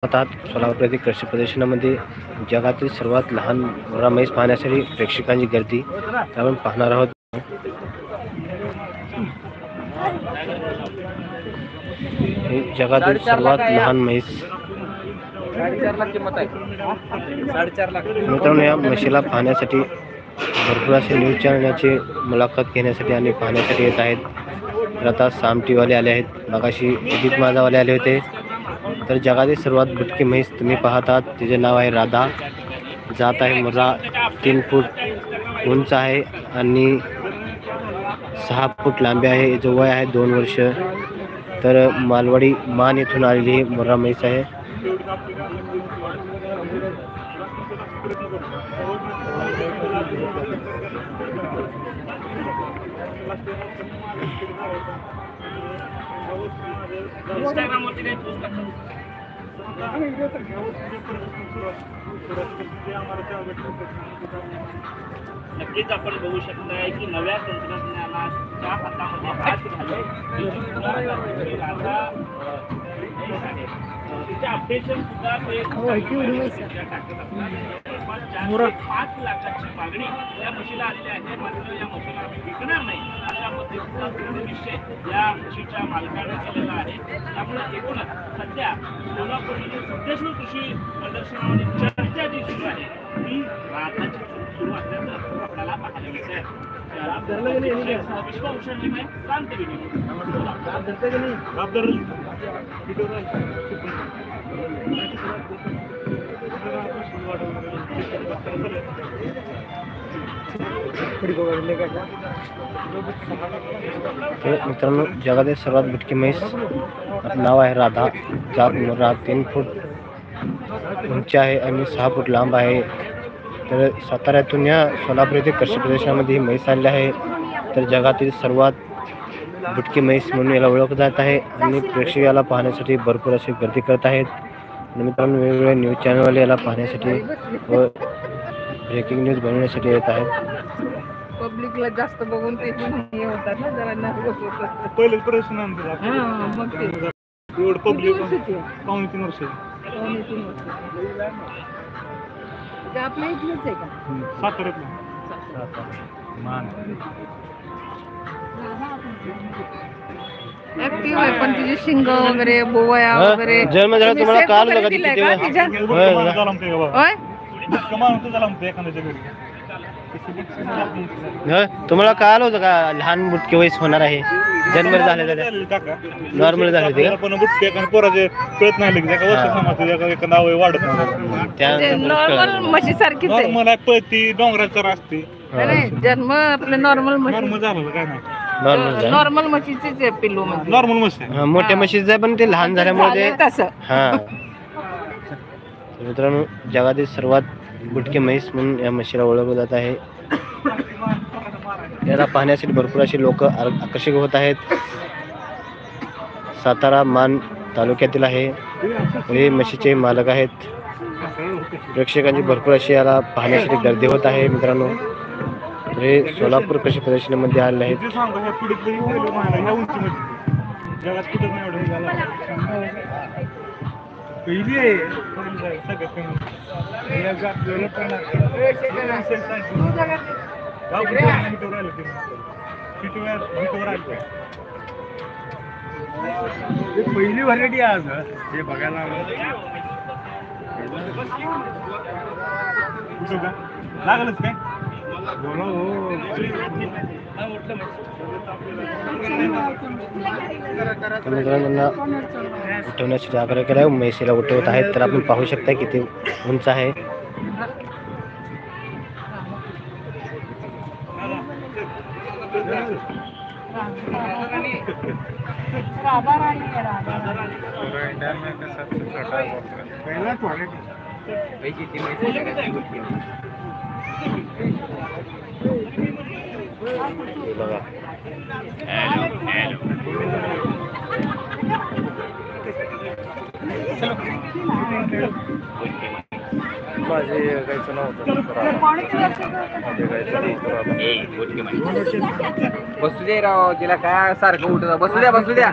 होतात सोलापूर प्रादेशिक कृषी प्रदर्शनामध्ये जगातील सर्वात लहान मुर्रा म्हैस पाहण्यासाठी प्रेक्षकांची गर्दी आपण पाहणार आहोत. हे जगातील सर्वात लहान म्हैस. 4.5 लाख किंमत आहे. 4.5 लाख. मित्रांनो, या म्हशीला पाहण्यासाठी भरपूर असे न्यूज चॅनलची मुलाखत घेण्यासाठी आणि पाहण्यासाठी येत आहेत. तर आता साम टीवाले आले आहेत, मगाशी उदित माझावाले आले होते. तर जगातील सर्वात बुटकी म्हैस तुम्ही पाहतात, तिचे नाव आहे राधा. जात आहे मुर्रा, 3 फूट उंच आहे आणि 6 फूट लांबी आहे. याचं वय आहे 2 वर्ष. तर मालवाडी मान येथून आलेली ही मुर्रा म्हैस आहे. नक्कीच आपण बघू शकताय की नव्या तंत्रज्ञानाच्या हातामध्ये हात अपडेशन सुद्धा 5 लाखाची मागणी या म्हशीला आलेली आहे. मात्र या म्हशीला विकणार नाही अशा पद्धतीचा निश्चय या म्हशीच्या मालकाने केलेला आहे. त्यामुळे एकूणच सध्या सोलापूरमध्ये सध्याच्या कृषी प्रदर्शनामध्ये चर्चा जी सुरू आहे ती राधाची सुरू असल्याचं आपल्याला पाहायला मिळत आहे. विश्वभूषण लिमाय क्रांती मित्रांनो, जगातील सर्वात बुटकी म्हैस नाव आहे राधा. जात मुर्रा, 3 फूट उंची आहे आणि 6 फूट लांब आहे. तर साताऱ्यातून या सोलापूर येथे कृषी प्रदर्शनामध्ये ही म्हैस आलेली आहे. तर जगातील सर्वात बुटकी म्हैस म्हणून याला ओळखलं जात आहे आणि प्रेक्षक याला पाहण्यासाठी भरपूर अशी गर्दी करत आहेत. मित्रांनो, वेगवेगळे न्यूज चॅनलवाले याला पाहण्यासाठी व ब्रेकिंग न्यूज बनवण्यासाठी येत आहेत. पब्लिकला जास्त बघून ते हे होतात ना, जरा नर्वस होतात. पहिले प्रश्न आणतो मग ते एवढं पब्लिक पावणे 3 वर्ष ते आपल्या इथलंच आहे का? साताऱ्यातलं ऍक्टिव्ह आहे, पण तिचे शिंग वगैरे बोवया वगैरे जन्म झाला तुम्हाला काल लगा किती एखाद्याच्या तुम्हाला काल होतं का लहान बुटकी वयस होणार आहे? जन्म झाले नॉर्मल झाले ते पण बुटके पोराचे कळत नाही वर्ष नाव वाढत नाही. नॉर्मल म्हशी सारखीच आहे. मला पळती डोंगराचं असते जन्म आपलं नॉर्मल नॉर्मल झालं काय नाही. नॉर्मल म्हशीचीच आहे पिल्लू म्हणजे. नॉर्मल म्हशी आहे. मोठ्या म्हशीचं आहे पण ते लहान झाल्यामुळे तसं. हा. मित्रांनो, जगातील सर्वात बुटकी म्हैस म्हणून या म्हशीला ओळखलं जात आहे. याला पाहण्यासाठी भरपूर असे लोक आकर्षित होत आहेत. सातारा मान तालुक्यातील आहे. हे म्हशीचे मालक आहेत. प्रेक्षकांची भरपूर अशी याला पाहण्यासाठी गर्दी होत आहे. मित्रांनो, हे सोलापूर कृषी प्रदर्शनामध्ये आले आहेत. पहिली व्हरायटी आज हे बघायला लागलच काय मित्रांनो, उठवण्यासाठी आग्रह केला. म्हैसीला उठवत आहेत. तर आपण पाहू शकता किती उंच आहे. माझे गायचं नाव होतं बसू दे राव, तिला काय सारखं उठत. बसू द्या.